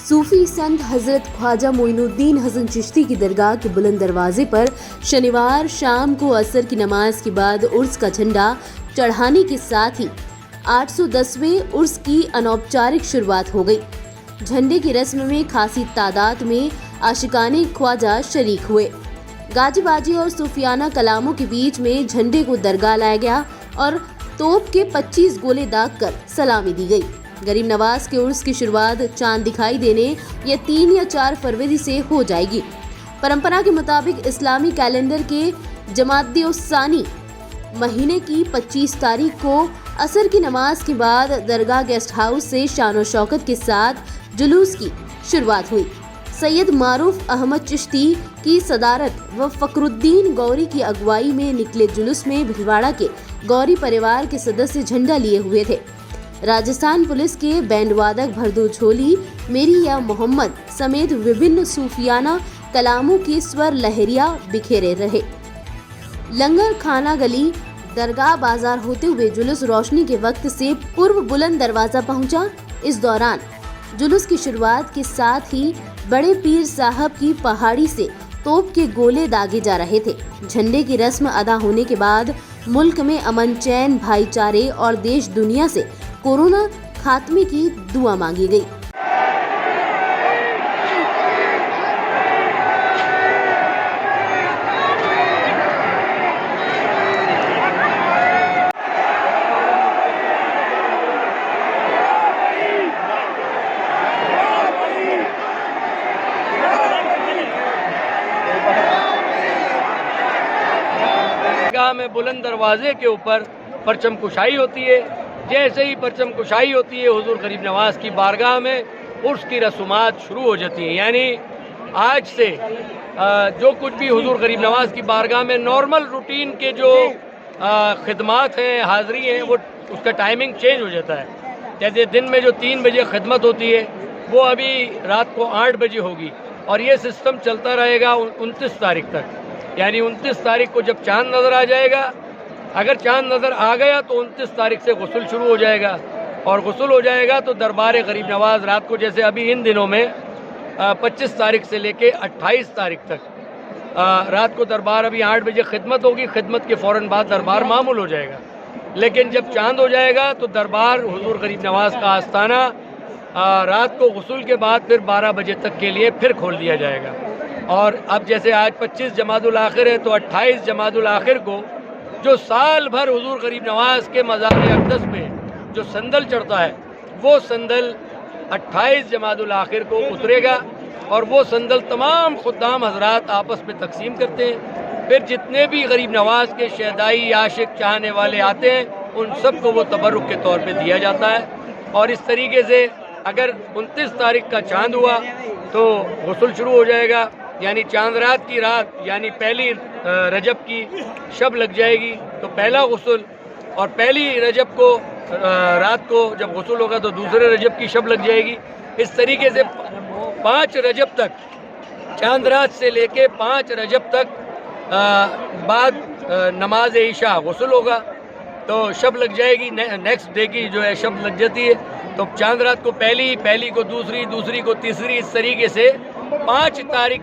सूफी संत हजरत ख्वाजा मोइनुद्दीन हसन चिश्ती की दरगाह के बुलंद दरवाजे पर शनिवार शाम को असर की नमाज के बाद उर्स का झंडा चढ़ाने के साथ ही 810वें उर्स की अनौपचारिक शुरुआत हो गई। झंडे की रस्म में खासी तादाद में आशिकाने ख्वाजा शरीक हुए। गाजीबाजी और सूफियाना कलामों के बीच में झंडे को दरगाह लाया गया और तोप के 25 गोले दागकर सलामी दी गई। गरीब नवाज के उर्स की शुरुआत चांद दिखाई देने या 3 या 4 फरवरी से हो जाएगी। परंपरा के मुताबिक इस्लामी कैलेंडर के जमात-उस-सानी महीने की 25 तारीख को असर की नमाज के बाद दरगाह गेस्ट हाउस से शान शौकत के साथ जुलूस की शुरुआत हुई। सैयद मारूफ अहमद चिश्ती की सदारत व फखरुद्दीन गौरी की अगुवाई में निकले जुलूस में भिलवाड़ा के गौरी परिवार के सदस्य झंडा लिए हुए थे। राजस्थान पुलिस के बैंड वादक भरदू झोली, मेरी या मोहम्मद समेत विभिन्न सूफियाना कलामों के स्वर लहरिया बिखेरे रहे। लंगर खाना गली दरगाह बाजार होते हुए जुलूस रोशनी के वक्त से पूर्व बुलंद दरवाजा पहुंचा। इस दौरान जुलूस की शुरुआत के साथ ही बड़े पीर साहब की पहाड़ी से तोप के गोले दागे जा रहे थे। झंडे की रस्म अदा होने के बाद मुल्क में अमन, चैन, भाईचारे और देश दुनिया से कोरोना खात्मे की दुआ मांगी गई। में बुलंद दरवाजे के ऊपर परचम कुशाई होती है। जैसे ही परचम कुशाई होती है, हुजूर गरीब नवाज की बारगाह में उर्स की रसूमात शुरू हो जाती हैं। यानी आज से जो कुछ भी हुजूर गरीब नवाज की बारगाह में नॉर्मल रूटीन के जो खिदमात हैं, हाज़री हैं, वो उसका टाइमिंग चेंज हो जाता है। जैसे दिन में जो 3 बजे खिदमत होती है वो अभी रात को 8 बजे होगी और ये सिस्टम चलता रहेगा 29 तारीख तक। यानी 29 तारीख को जब चांद नज़र आ जाएगा, अगर चांद नज़र आ गया तो 29 तारीख से गुस्ल शुरू हो जाएगा और गुस्ल हो जाएगा तो दरबार गरीब नवाज रात को, जैसे अभी इन दिनों में 25 तारीख से लेके 28 तारीख तक रात को दरबार अभी 8 बजे खिदमत होगी। खिदमत के फ़ौरन बाद दरबार मामूल हो जाएगा। लेकिन जब चांद हो जाएगा तो दरबार हुजूर गरीब नवाज का आस्थाना रात को गुस्ल के बाद फिर 12 बजे तक के लिए फिर खोल दिया जाएगा। और अब जैसे आज 25 जमादुल आखिर है तो 28 जमादुल आखिर को जो साल भर हुजूर गरीब नवाज के मज़ार अक़दस में जो संदल चढ़ता है, वो संदल 28 जमादुल आखिर को उतरेगा और वो संदल तमाम खुद्दाम हजरात आपस में तकसीम करते हैं। फिर जितने भी गरीब नवाज के शहदाई आशिक चाहने वाले आते हैं, उन सबको वो तबरुक के तौर पर दिया जाता है। और इस तरीके से अगर 29 तारीख का चांद हुआ तो गुस्ल शुरू हो जाएगा। यानी चांद रात की रात, यानी पहली रजब की शब लग जाएगी तो पहला गुस्ल, और पहली रजब को रात को जब गुस्ल होगा तो दूसरे रजब की शब लग जाएगी। इस तरीके से 5 रजब तक, चांद रात से लेके 5 रजब तक बाद नमाज ईशा गुस्ल होगा तो शब लग जाएगी। नेक्स्ट डे की जो है शब लग जाती है। तो चांद रात को पहली को दूसरी को तीसरी, इस तरीके से 5 तारीख